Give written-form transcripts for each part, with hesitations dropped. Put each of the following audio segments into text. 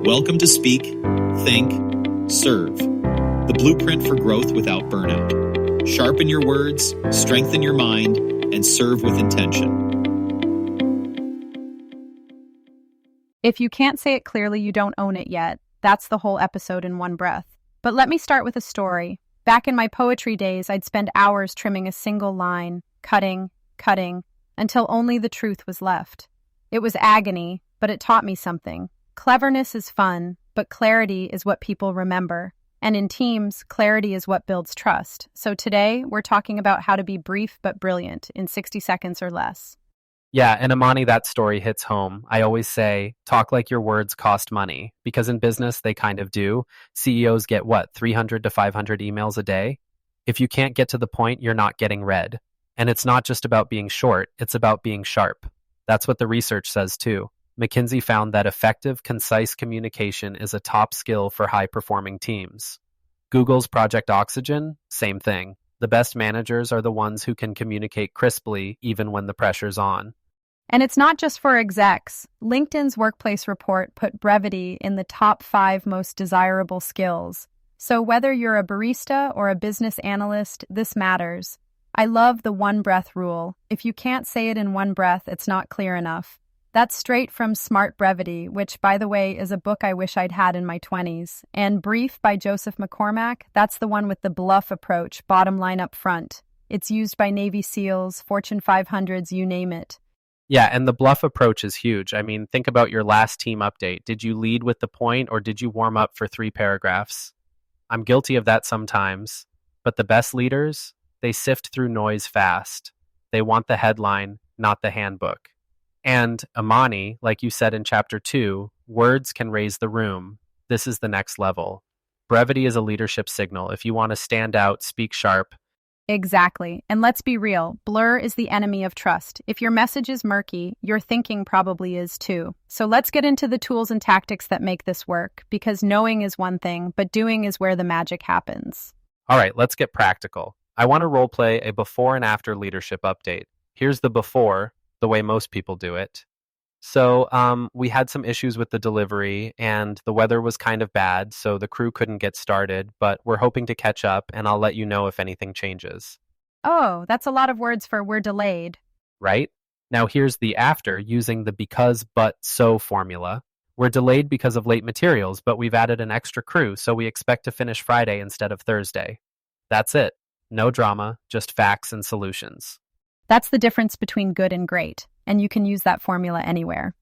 Welcome to Speak, Think, Serve, the blueprint for growth without burnout. Sharpen your words, strengthen your mind, and serve with intention. If you can't say it clearly, you don't own it yet. That's the whole episode in one breath. But let me start with a story. Back in my poetry days, I'd spend hours trimming a single line, cutting, until only the truth was left. It was agony, but it taught me something. Cleverness is fun, but clarity is what people remember. And in teams, clarity is what builds trust. So today, we're talking about how to be brief but brilliant in 60 seconds or less. Yeah, and Amani, that story hits home. I always say, talk like your words cost money, because in business, they kind of do. CEOs get 300 to 500 emails a day? If you can't get to the point, you're not getting read. And it's not just about being short, it's about being sharp. That's what the research says too. McKinsey found that effective, concise communication is a top skill for high-performing teams. Google's Project Oxygen, same thing. The best managers are the ones who can communicate crisply even when the pressure's on. And it's not just for execs. LinkedIn's workplace report put brevity in the top 5 most desirable skills. So whether you're a barista or a business analyst, this matters. I love the one breath rule. If you can't say it in one breath, it's not clear enough. That's straight from Smart Brevity, which, by the way, is a book I wish I'd had in my 20s. And Brief by Joseph McCormack, that's the one with the bluff approach, bottom line up front. It's used by Navy SEALs, Fortune 500s, you name it. Yeah, and the bluff approach is huge. I mean, think about your last team update. Did you lead with the point or did you warm up for 3 paragraphs? I'm guilty of that sometimes. But the best leaders, they sift through noise fast. They want the headline, not the handbook. And Amani, like you said in chapter 2, words can raise the room. This is the next level. Brevity is a leadership signal. If you want to stand out, speak sharp. Exactly. And let's be real, blur is the enemy of trust. If your message is murky, your thinking probably is too. So let's get into the tools and tactics that make this work, because knowing is one thing, but doing is where the magic happens. All right, let's get practical. I want to role play a before and after leadership update. Here's the before, the way most people do it. So we had some issues with the delivery and the weather was kind of bad, so the crew couldn't get started, but we're hoping to catch up and I'll let you know if anything changes. Oh, that's a lot of words for we're delayed. Right? Now here's the after using the because, but, so formula. We're delayed because of late materials, but we've added an extra crew, so we expect to finish Friday instead of Thursday. That's it. No drama, just facts and solutions. That's the difference between good and great, and you can use that formula anywhere.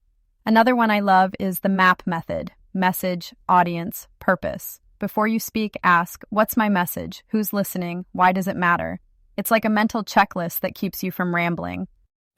Another one I love is the MAP method: message, audience, purpose. Before you speak, ask, what's my message? Who's listening? Why does it matter? It's like a mental checklist that keeps you from rambling.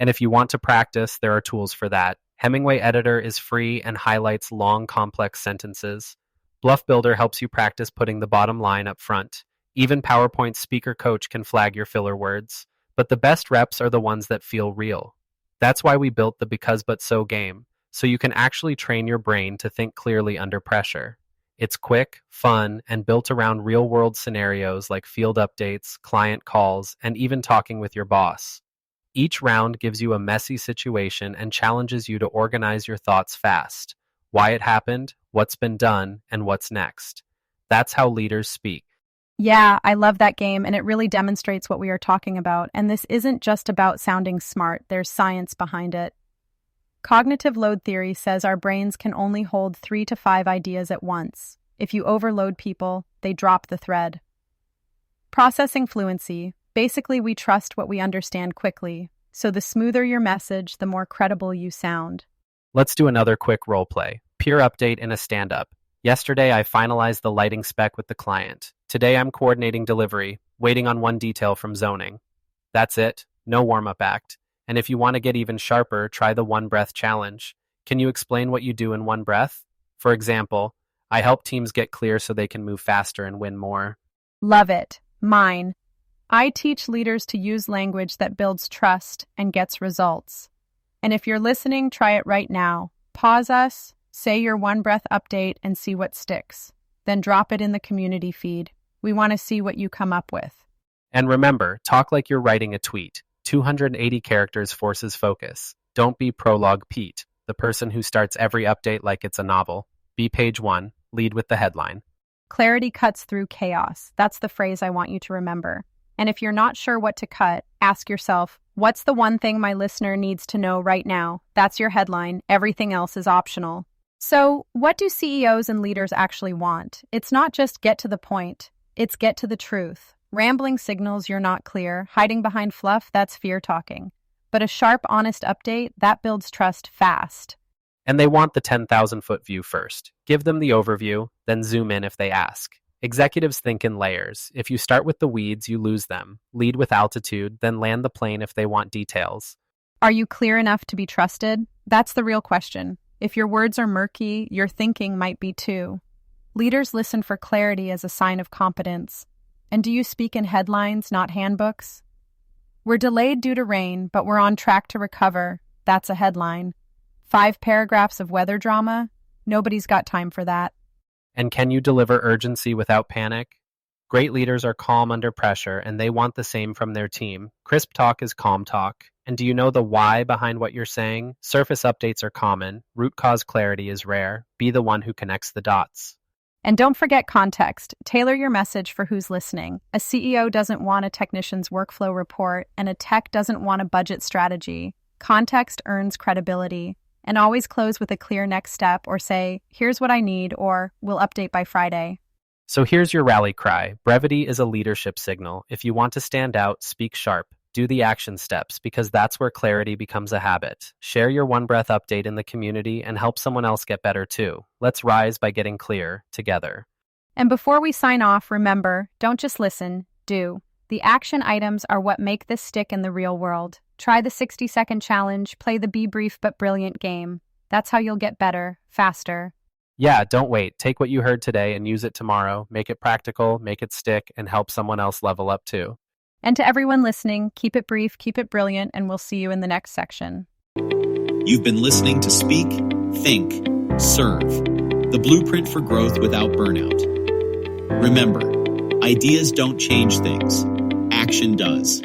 And if you want to practice, there are tools for that. Hemingway Editor is free and highlights long, complex sentences. Bluff Builder helps you practice putting the bottom line up front. Even PowerPoint Speaker Coach can flag your filler words. But the best reps are the ones that feel real. That's why we built the Because But So game, so you can actually train your brain to think clearly under pressure. It's quick, fun, and built around real-world scenarios like field updates, client calls, and even talking with your boss. Each round gives you a messy situation and challenges you to organize your thoughts fast. Why it happened, what's been done, and what's next. That's how leaders speak. Yeah, I love that game, and it really demonstrates what we are talking about. And this isn't just about sounding smart, there's science behind it. Cognitive load theory says our brains can only hold 3 to 5 ideas at once. If you overload people, they drop the thread. Processing fluency. Basically, we trust what we understand quickly. So the smoother your message, the more credible you sound. Let's do another quick role play. Peer update in a stand-up. Yesterday, I finalized the lighting spec with the client. Today, I'm coordinating delivery, waiting on one detail from zoning. That's it. No warm-up act. And if you want to get even sharper, try the one-breath challenge. Can you explain what you do in one breath? For example, I help teams get clear so they can move faster and win more. Love it. Mine. I teach leaders to use language that builds trust and gets results. And if you're listening, try it right now. Pause us. Say your one-breath update and see what sticks. Then drop it in the community feed. We want to see what you come up with. And remember, talk like you're writing a tweet. 280 characters forces focus. Don't be Prologue Pete, the person who starts every update like it's a novel. Be page 1. Lead with the headline. Clarity cuts through chaos. That's the phrase I want you to remember. And if you're not sure what to cut, ask yourself, what's the one thing my listener needs to know right now? That's your headline. Everything else is optional. So, what do CEOs and leaders actually want? It's not just get to the point. It's get to the truth. Rambling signals you're not clear. Hiding behind fluff, that's fear talking. But a sharp, honest update, that builds trust fast. And they want the 10,000-foot view first. Give them the overview, then zoom in if they ask. Executives think in layers. If you start with the weeds, you lose them. Lead with altitude, then land the plane if they want details. Are you clear enough to be trusted? That's the real question. If your words are murky, your thinking might be too. Leaders listen for clarity as a sign of competence. And do you speak in headlines, not handbooks? We're delayed due to rain, but we're on track to recover. That's a headline. 5 paragraphs of weather drama? Nobody's got time for that. And can you deliver urgency without panic? Great leaders are calm under pressure, and they want the same from their team. Crisp talk is calm talk. And do you know the why behind what you're saying? Surface updates are common. Root cause clarity is rare. Be the one who connects the dots. And don't forget context. Tailor your message for who's listening. A CEO doesn't want a technician's workflow report, and a tech doesn't want a budget strategy. Context earns credibility. And always close with a clear next step or say, here's what I need, or we'll update by Friday. So here's your rally cry. Brevity is a leadership signal. If you want to stand out, speak sharp. Do the action steps, because that's where clarity becomes a habit. Share your one-breath update in the community and help someone else get better too. Let's rise by getting clear together. And before we sign off, remember, don't just listen, do. The action items are what make this stick in the real world. Try the 60-second challenge, play the Be Brief but Brilliant game. That's how you'll get better, faster. Yeah, don't wait. Take what you heard today and use it tomorrow. Make it practical, make it stick, and help someone else level up too. And to everyone listening, keep it brief, keep it brilliant, and we'll see you in the next section. You've been listening to Speak, Think, Serve, the blueprint for growth without burnout. Remember, ideas don't change things. Action does.